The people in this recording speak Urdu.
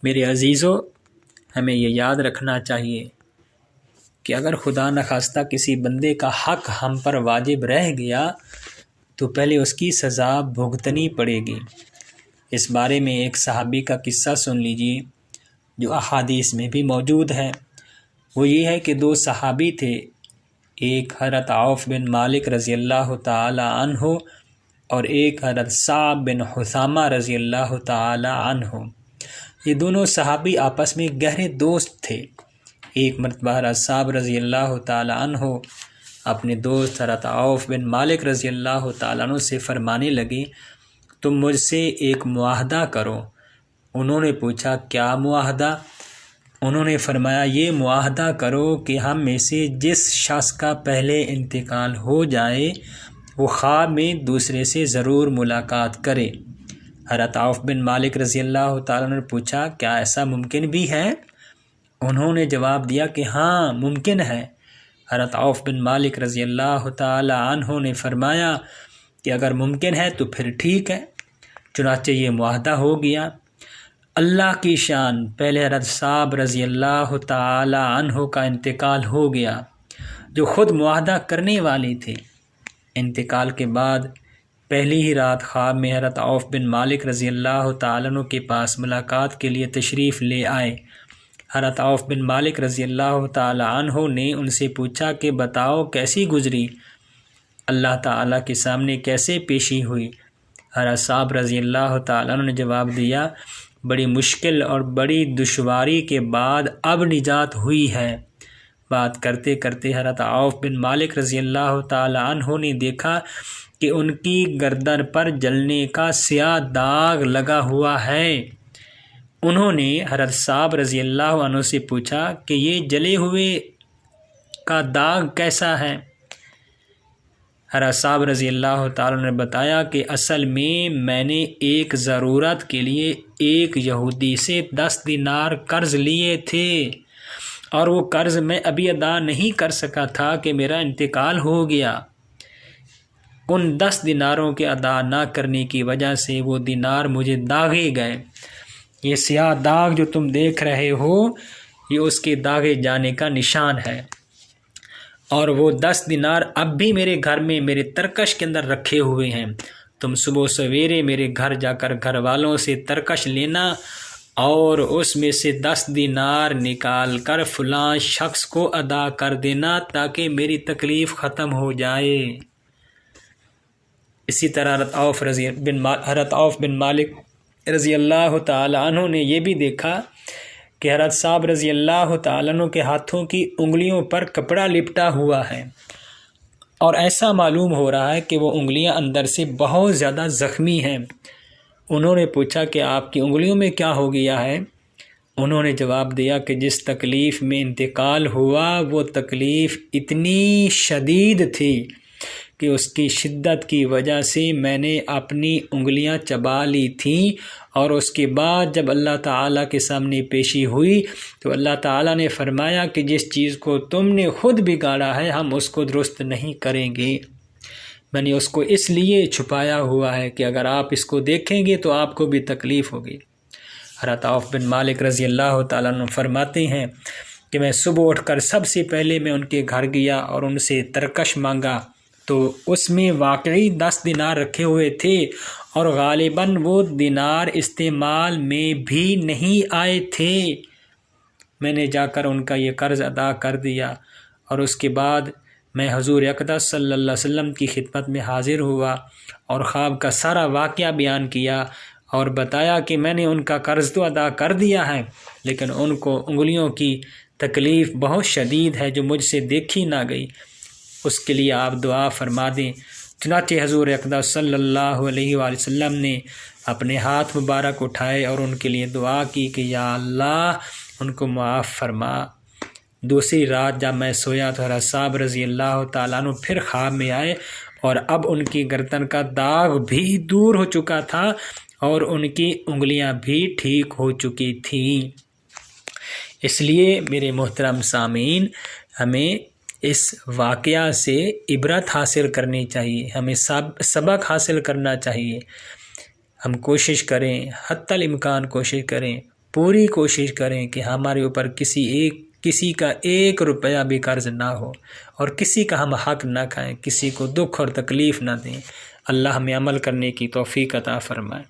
میرے عزیزو، ہمیں یہ یاد رکھنا چاہیے کہ اگر خدا نخواستہ کسی بندے کا حق ہم پر واجب رہ گیا تو پہلے اس کی سزا بھگتنی پڑے گی۔ اس بارے میں ایک صحابی کا قصہ سن لیجیے جو احادیث میں بھی موجود ہے۔ وہ یہ ہے کہ 2 صحابی تھے، ایک حضرت عوف بن مالک رضی اللہ تعالی عنہ اور ایک حضرت صعب بن حثامہ رضی اللہ تعالی عنہ۔ یہ دونوں صحابی آپس میں گہرے دوست تھے۔ ایک مرتبہ حضرت صعب رضی اللہ تعالی عنہ اپنے دوست حضرت عوف بن مالک رضی اللہ تعالی عنہ سے فرمانے لگے، تم مجھ سے ایک معاہدہ کرو۔ انہوں نے پوچھا، کیا معاہدہ؟ انہوں نے فرمایا، یہ معاہدہ کرو کہ ہم میں سے جس شخص کا پہلے انتقال ہو جائے وہ خواب میں دوسرے سے ضرور ملاقات کرے۔ حضرت عوف بن مالک رضی اللہ تعالیٰ نے پوچھا، کیا ایسا ممکن بھی ہے؟ انہوں نے جواب دیا کہ ہاں ممکن ہے۔ حضرت عوف بن مالک رضی اللہ تعالی عنہ نے فرمایا کہ اگر ممکن ہے تو پھر ٹھیک ہے۔ چنانچہ یہ معاہدہ ہو گیا۔ اللہ کی شان، پہلے حضرت صعب رضی اللہ تعالی عنہ کا انتقال ہو گیا جو خود معاہدہ کرنے والے تھے۔ انتقال کے بعد پہلی ہی رات خواب میں حضرت عوف بن مالک رضی اللہ تعالیٰ عنہ کے پاس ملاقات کے لیے تشریف لے آئے۔ حضرت عوف بن مالک رضی اللہ تعالیٰ عنہ نے ان سے پوچھا کہ بتاؤ کیسی گزری، اللہ تعالیٰ کے سامنے کیسے پیشی ہوئی؟ حضرت صعب رضی اللہ تعالیٰ عنہ نے جواب دیا، بڑی مشکل اور بڑی دشواری کے بعد اب نجات ہوئی ہے۔ بات کرتے کرتے حضرت عوف بن مالک رضی اللہ تعالی عنہ نے دیکھا کہ ان کی گردن پر جلنے کا سیاہ داغ لگا ہوا ہے۔ انہوں نے حضرت صعب رضی اللہ عنہ سے پوچھا کہ یہ جلے ہوئے کا داغ کیسا ہے؟ حضرت صعب رضی اللہ تعالی عنہ نے بتایا کہ اصل میں نے ایک ضرورت کے لیے ایک یہودی سے 10 دینار قرض لیے تھے اور وہ قرض میں ابھی ادا نہیں کر سکا تھا کہ میرا انتقال ہو گیا۔ ان 10 دیناروں کے ادا نہ کرنے کی وجہ سے وہ دینار مجھے داغے گئے۔ یہ سیاہ داغ جو تم دیکھ رہے ہو یہ اس کے داغے جانے کا نشان ہے، اور وہ 10 دینار اب بھی میرے گھر میں میرے ترکش کے اندر رکھے ہوئے ہیں۔ تم صبح سویرے میرے گھر جا کر گھر والوں سے ترکش لینا اور اس میں سے 10 دینار نکال کر فلاں شخص کو ادا کر دینا تاکہ میری تکلیف ختم ہو جائے۔ اسی طرح حضرت عوف بن مالک رضی اللہ تعالی عنہ نے یہ بھی دیکھا کہ حضرت صعب رضی اللہ تعالی عنہ کے ہاتھوں کی انگلیوں پر کپڑا لپٹا ہوا ہے اور ایسا معلوم ہو رہا ہے کہ وہ انگلیاں اندر سے بہت زیادہ زخمی ہیں۔ انہوں نے پوچھا کہ آپ کی انگلیوں میں کیا ہو گیا ہے؟ انہوں نے جواب دیا کہ جس تکلیف میں انتقال ہوا وہ تکلیف اتنی شدید تھی کہ اس کی شدت کی وجہ سے میں نے اپنی انگلیاں چبا لی تھیں، اور اس کے بعد جب اللہ تعالیٰ کے سامنے پیشی ہوئی تو اللہ تعالیٰ نے فرمایا کہ جس چیز کو تم نے خود بگاڑا ہے ہم اس کو درست نہیں کریں گے۔ میں نے اس کو اس لیے چھپایا ہوا ہے کہ اگر آپ اس کو دیکھیں گے تو آپ کو بھی تکلیف ہوگی۔ حضرت عوف بن مالک رضی اللہ تعالیٰ عنہ فرماتے ہیں کہ میں صبح اٹھ کر سب سے پہلے میں ان کے گھر گیا اور ان سے ترکش مانگا تو اس میں واقعی 10 دینار رکھے ہوئے تھے، اور غالباً وہ دینار استعمال میں بھی نہیں آئے تھے۔ میں نے جا کر ان کا یہ قرض ادا کر دیا، اور اس کے بعد میں حضور اقدس صلی اللہ علیہ وسلم کی خدمت میں حاضر ہوا اور خواب کا سارا واقعہ بیان کیا اور بتایا کہ میں نے ان کا قرض تو ادا کر دیا ہے لیکن ان کو انگلیوں کی تکلیف بہت شدید ہے جو مجھ سے دیکھی نہ گئی، اس کے لیے آپ دعا فرما دیں۔ چنانچہ حضور اقدس صلی اللہ علیہ وآلہ وسلم نے اپنے ہاتھ مبارک اٹھائے اور ان کے لیے دعا کی کہ یا اللہ ان کو معاف فرما۔ دوسری رات جب میں سویا تو حضرت صعب رضی اللہ تعالیٰ عنہ پھر خواب میں آئے، اور اب ان کی گردن کا داغ بھی دور ہو چکا تھا اور ان کی انگلیاں بھی ٹھیک ہو چکی تھیں۔ اس لیے میرے محترم سامعین، ہمیں اس واقعہ سے عبرت حاصل کرنی چاہیے، ہمیں سبق حاصل کرنا چاہیے۔ ہم کوشش کریں، حتی الامکان کوشش کریں پوری کوشش کریں کہ ہمارے اوپر کسی کا 1 روپیہ بھی قرض نہ ہو، اور کسی کا ہم حق نہ کھائیں، کسی کو دکھ اور تکلیف نہ دیں۔ اللہ ہمیں عمل کرنے کی توفیق عطا فرمائے۔